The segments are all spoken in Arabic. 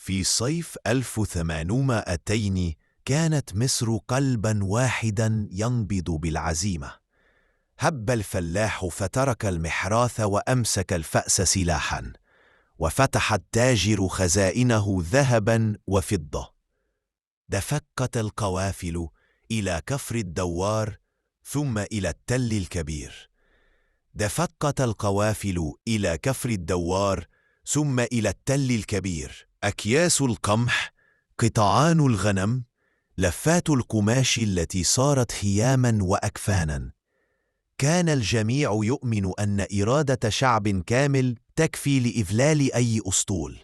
في صيف 1800 كانت مصر قلبا واحدا ينبض بالعزيمة. هب الفلاح فترك المحراث وأمسك الفأس سلاحا، وفتح التاجر خزائنه ذهبا وفضة. دفقت القوافل إلى كفر الدوار ثم إلى التل الكبير. دفقت القوافل إلى كفر الدوار ثم إلى التل الكبير. أكياس القمح، قطعان الغنم، لفات القماش التي صارت خياما وأكفانا. كان الجميع يؤمن أن إرادة شعب كامل تكفي لإذلال أي أسطول،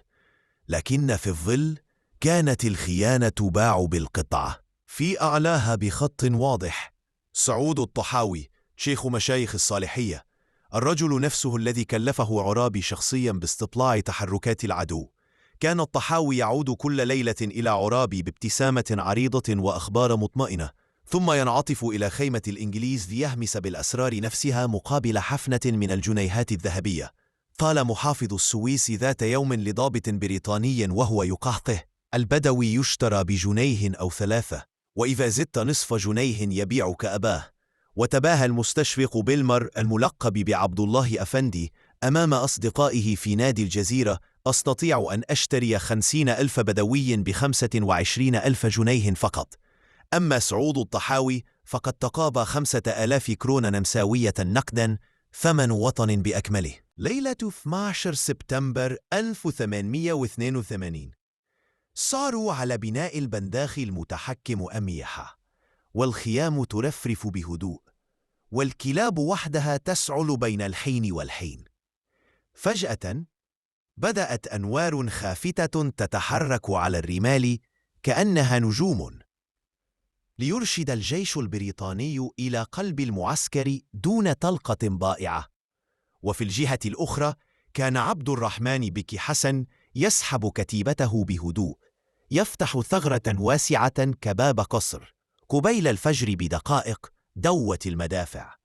لكن في الظل كانت الخيانة تباع بالقطعة. في أعلاها بخط واضح: سعود الطحاوي، شيخ مشايخ الصالحية، الرجل نفسه الذي كلفه عرابي شخصيا باستطلاع تحركات العدو. كان الطحاوي يعود كل ليلة إلى عرابي بابتسامة عريضة وأخبار مطمئنة، ثم ينعطف إلى خيمة الإنجليز ليهمس بالأسرار نفسها مقابل حفنة من الجنيهات الذهبية. قال محافظ السويس ذات يوم لضابط بريطاني وهو يقهقه: البدوي يشترى بجنيه أو 3، وإذا زدت نصف جنيه يبيعك أباه. وتباهى المستشفق بيلمر الملقب بعبد الله أفندي أمام أصدقائه في نادي الجزيرة: أستطيع أن أشتري 50,000 بدوي ب25,000 جنيه فقط. أما سعود الطحاوي فقد تقاضى 5,000 كرون نمساوية نقدا، ثمن وطن بأكمله. ليلة 12 سبتمبر 1882 صاروا على بناء البنداخ المتحكم أميحة، والخيام ترفرف بهدوء، والكلاب وحدها تسعل بين الحين والحين. فجأة بدأت أنوار خافتة تتحرك على الرمال كأنها نجوم، ليرشد الجيش البريطاني إلى قلب المعسكر دون طلقة ضائعة. وفي الجهة الأخرى كان عبد الرحمن بك حسن يسحب كتيبته بهدوء، يفتح ثغرة واسعة كباب قصر. قبيل الفجر بدقائق دوت المدافع.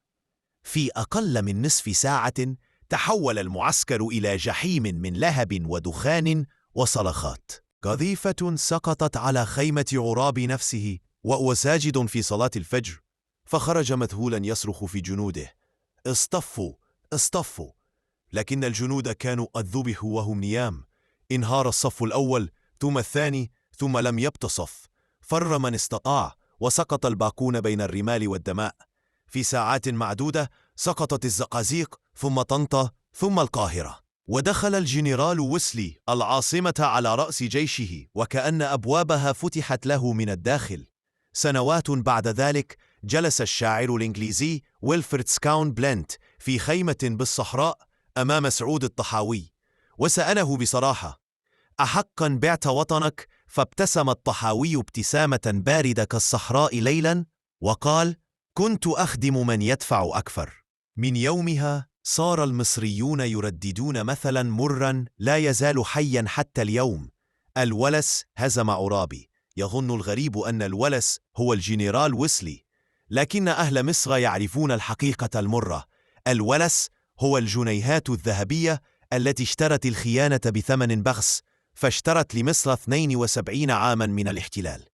في أقل من نصف ساعة تحول المعسكر إلى جحيم من لهب ودخان وصرخات. قذيفة سقطت على خيمة عرابي نفسه وهو ساجد في صلاة الفجر، فخرج مذهولا يصرخ في جنوده: اصطفوا اصطفوا! لكن الجنود كانوا قد ذبحوا وهم نيام. انهار الصف الأول ثم الثاني، ثم لم يبق صف. فر من استطاع، وسقط الباقون بين الرمال والدماء. في ساعات معدودة سقطت الزقازيق، ثم طنطا، ثم القاهرة. ودخل الجنرال ويسلي العاصمة على رأس جيشه، وكأن أبوابها فتحت له من الداخل. سنوات بعد ذلك جلس الشاعر الإنجليزي ويلفرد سكاون بلنت في خيمة بالصحراء أمام سعود الطحاوي، وسأله بصراحة: أحقا بعت وطنك؟ فابتسم الطحاوي ابتسامة باردة كالصحراء ليلا وقال: كنت أخدم من يدفع أكثر. من يومها صار المصريون يرددون مثلا مرا لا يزال حيا حتى اليوم: الولس هزم عرابي. يظن الغريب أن الولس هو الجنرال ويسلي، لكن أهل مصر يعرفون الحقيقة المرة: الولس هو الجنيهات الذهبية التي اشترت الخيانة بثمن بخس، فاشترت لمصر 72 عاما من الاحتلال.